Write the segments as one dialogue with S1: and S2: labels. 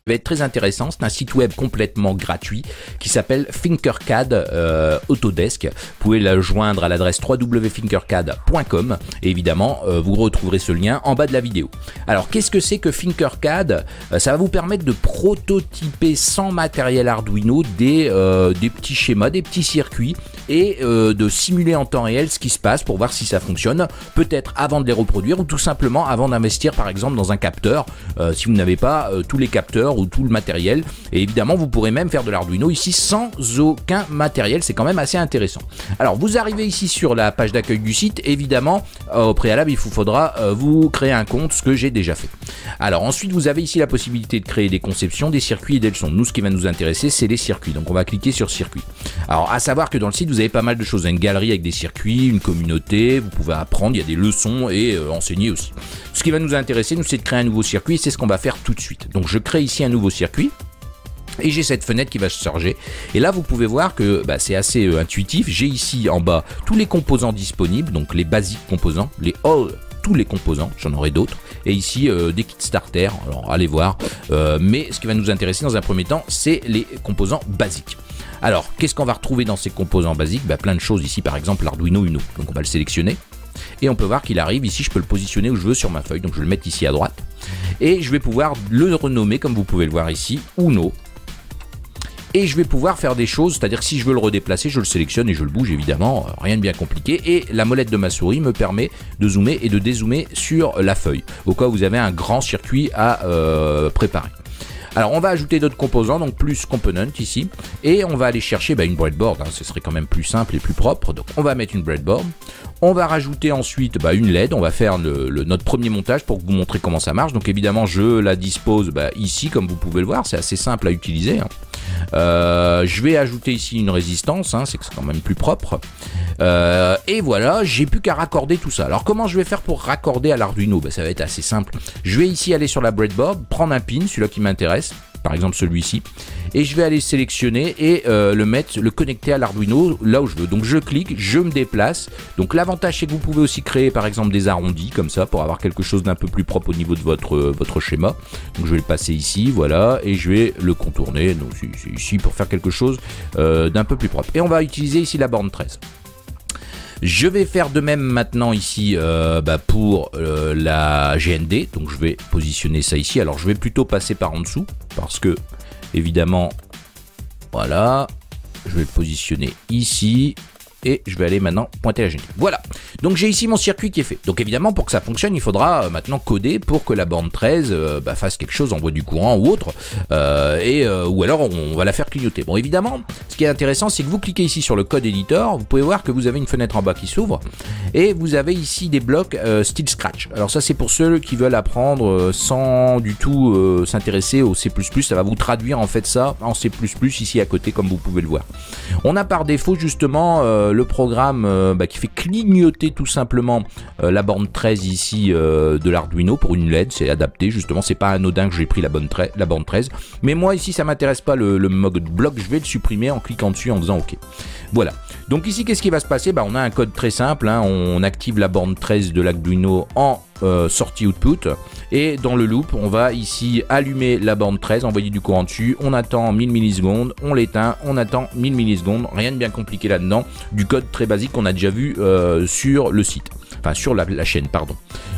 S1: va être très intéressant. C'est un site web complètement gratuit qui s'appelle Thinkercad Autodesk. Vous pouvez la joindre à l'adresse www.thinkercad.com et évidemment vous retrouverez ce lien en bas de la vidéo. Alors qu'est-ce que c'est que Thinkercad? Ça va vous permettre de prototyper sans matériel Arduino des petits schémas, des petits circuits et de simuler en temps réel ce qui se passe pour voir si ça fonctionne, peut-être avant de les reproduire ou tout simplement avant d'investir par exemple dans un capteur si vous n'avez pas tous les capteurs ou tout le matériel. Et évidemment vous pourrez même faire de l'Arduino ici sans aucun matériel, c'est quand même assez intéressant. Alors vous arrivez ici sur la page d'accueil du site, évidemment au préalable il vous faudra vous créer un compte, ce que j'ai déjà fait. Alors ensuite vous avez ici la possibilité de créer des conceptions, des circuits et des leçons. Nous ce qui va nous intéresser c'est les circuits, donc on va cliquer sur circuits. Alors à savoir que dans le site vous avez pas mal de choses, une galerie avec des circuits, une communauté, vous pouvez apprendre, il y a des leçons et enseigner aussi. Ce qui va nous intéresser nous c'est de créer un nouveau circuit et c'est ce qu'on va faire tout de suite. Donc je crée ici un nouveau circuit et j'ai cette fenêtre qui va se charger et là vous pouvez voir que c'est assez intuitif. J'ai ici en bas tous les composants disponibles, donc les basiques composants, tous les composants, j'en aurai d'autres, et ici des kits starter, alors allez voir, mais ce qui va nous intéresser dans un premier temps c'est les composants basiques. Alors qu'est-ce qu'on va retrouver dans ces composants basiques? Plein de choses ici, par exemple l'Arduino Uno, donc on va le sélectionner et on peut voir qu'il arrive ici, je peux le positionner où je veux sur ma feuille, donc je vais le mettre ici à droite et je vais pouvoir le renommer comme vous pouvez le voir ici, Uno. Et je vais pouvoir faire des choses, c'est-à-dire que si je veux le redéplacer, je le sélectionne et je le bouge évidemment, rien de bien compliqué. Et la molette de ma souris me permet de zoomer et de dézoomer sur la feuille, au cas où vous avez un grand circuit à préparer. Alors on va ajouter d'autres composants, donc plus component ici, et on va aller chercher une breadboard, ce serait quand même plus simple et plus propre, donc on va mettre une breadboard. On va rajouter ensuite une LED, on va faire notre premier montage pour vous montrer comment ça marche, donc évidemment je la dispose ici comme vous pouvez le voir, c'est assez simple à utiliser. Je vais ajouter ici une résistance, c'est quand même plus propre. Et voilà, j'ai plus qu'à raccorder tout ça. Alors comment je vais faire pour raccorder à l'Arduino? Ça va être assez simple. Je vais ici aller sur la breadboard, prendre un pin, celui-là qui m'intéresse, par exemple celui-ci, et je vais aller sélectionner et le connecter à l'Arduino là où je veux. Donc je clique, je me déplace. Donc l'avantage c'est que vous pouvez aussi créer par exemple des arrondis comme ça pour avoir quelque chose d'un peu plus propre au niveau de votre schéma. Donc je vais le passer ici, voilà, et je vais le contourner. Donc c'est ici pour faire quelque chose d'un peu plus propre. Et on va utiliser ici la borne 13. Je vais faire de même maintenant ici pour la GND, donc je vais positionner ça ici. Alors je vais plutôt passer par en dessous parce que évidemment voilà, je vais le positionner ici et je vais aller maintenant pointer la GND. Voilà, donc j'ai ici mon circuit qui est fait. Donc évidemment pour que ça fonctionne il faudra maintenant coder pour que la borne 13 fasse quelque chose, envoie du courant ou autre, ou alors on va la faire clignoter. Bon évidemment ce qui est intéressant c'est que vous cliquez ici sur le code editor, vous pouvez voir que vous avez une fenêtre en bas qui s'ouvre et vous avez ici des blocs style Scratch. Alors ça c'est pour ceux qui veulent apprendre sans du tout s'intéresser au C++, ça va vous traduire en fait ça en C++ ici à côté comme vous pouvez le voir. On a par défaut justement le programme qui fait clignoter tout simplement la borne 13 ici de l'Arduino pour une LED, c'est adapté justement, c'est pas anodin que j'ai pris la borne 13, mais moi ici ça m'intéresse pas le mode bloc, je vais le supprimer en cliquant dessus en faisant OK. Voilà, donc ici qu'est-ce qui va se passer? On a un code très simple, on active la borne 13 de l'Arduino en sortie output et dans le loop on va ici allumer la borne 13, envoyer du courant dessus, on attend 1000 millisecondes, on l'éteint, on attend 1000 millisecondes, rien de bien compliqué là-dedans, du code très basique qu'on a déjà vu sur le site, enfin sur la chaîne pardon.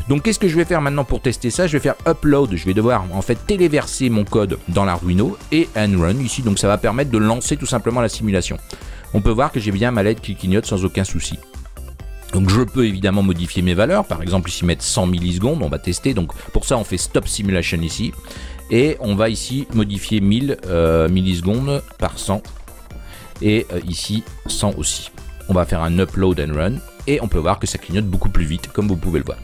S1: Donc qu'est-ce que je vais faire maintenant pour tester ça? Je vais faire upload, je vais devoir en fait téléverser mon code dans l'Arduino et run ici, donc ça va permettre de lancer tout simplement la simulation. On peut voir que j'ai bien ma LED qui clignote sans aucun souci. Donc je peux évidemment modifier mes valeurs, par exemple ici mettre 100 millisecondes, on va tester, donc pour ça on fait stop simulation ici, et on va ici modifier 1000 millisecondes par 100, et ici 100 aussi. On va faire un upload and run, et on peut voir que ça clignote beaucoup plus vite, comme vous pouvez le voir.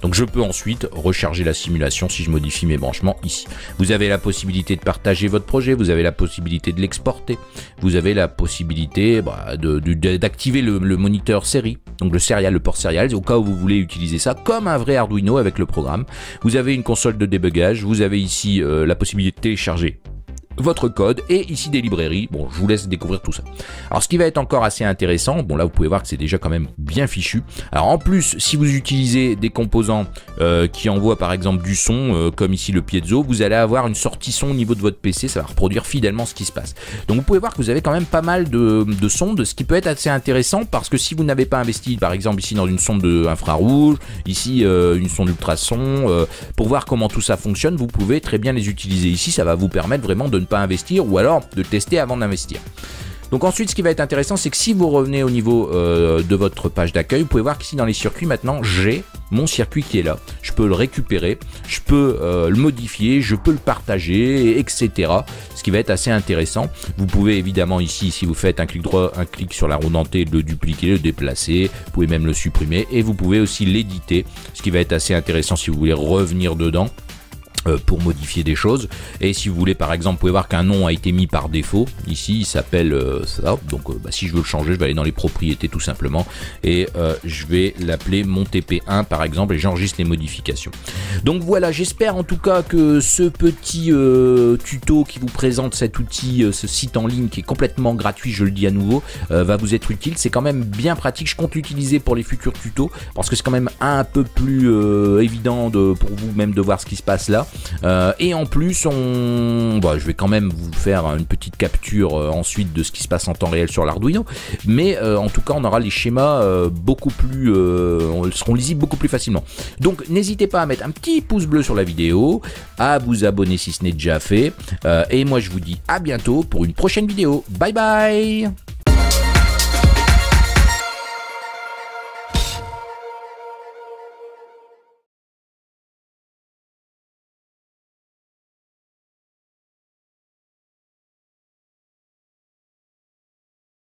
S1: Donc je peux ensuite recharger la simulation si je modifie mes branchements ici. Vous avez la possibilité de partager votre projet, vous avez la possibilité de l'exporter, vous avez la possibilité d'activer le moniteur série, donc le port serial, au cas où vous voulez utiliser ça comme un vrai Arduino avec le programme. Vous avez une console de débugage, vous avez ici la possibilité de télécharger votre code et ici des librairies. Bon, je vous laisse découvrir tout ça. Alors, ce qui va être encore assez intéressant, bon là vous pouvez voir que c'est déjà quand même bien fichu. Alors en plus, si vous utilisez des composants qui envoient par exemple du son, comme ici le piezo, vous allez avoir une sortie son au niveau de votre PC, ça va reproduire fidèlement ce qui se passe. Donc vous pouvez voir que vous avez quand même pas mal de sondes, ce qui peut être assez intéressant parce que si vous n'avez pas investi par exemple ici dans une sonde infrarouge, ici une sonde ultrason, pour voir comment tout ça fonctionne, vous pouvez très bien les utiliser ici, ça va vous permettre vraiment de ne pas investir ou alors de tester avant d'investir. Donc ensuite, ce qui va être intéressant, c'est que si vous revenez au niveau de votre page d'accueil, vous pouvez voir qu'ici dans les circuits, maintenant, j'ai mon circuit qui est là. Je peux le récupérer, je peux le modifier, je peux le partager, etc. Ce qui va être assez intéressant. Vous pouvez évidemment ici, si vous faites un clic droit, un clic sur la roue dentée, le dupliquer, le déplacer. Vous pouvez même le supprimer et vous pouvez aussi l'éditer. Ce qui va être assez intéressant si vous voulez revenir dedans pour modifier des choses. Et si vous voulez par exemple, vous pouvez voir qu'un nom a été mis par défaut ici, il s'appelle ça, donc si je veux le changer, je vais aller dans les propriétés tout simplement et je vais l'appeler mon TP1 par exemple et j'enregistre les modifications. Donc voilà, j'espère en tout cas que ce petit tuto qui vous présente cet outil, ce site en ligne qui est complètement gratuit, je le dis à nouveau, va vous être utile. C'est quand même bien pratique, je compte l'utiliser pour les futurs tutos parce que c'est quand même un peu plus évident pour vous même de voir ce qui se passe là. Et en plus, je vais quand même vous faire une petite capture ensuite de ce qui se passe en temps réel sur l'Arduino, mais en tout cas, on aura les schémas beaucoup plus, seront lisibles beaucoup plus facilement. Donc, n'hésitez pas à mettre un petit pouce bleu sur la vidéo, à vous abonner si ce n'est déjà fait, et moi je vous dis à bientôt pour une prochaine vidéo. Bye bye.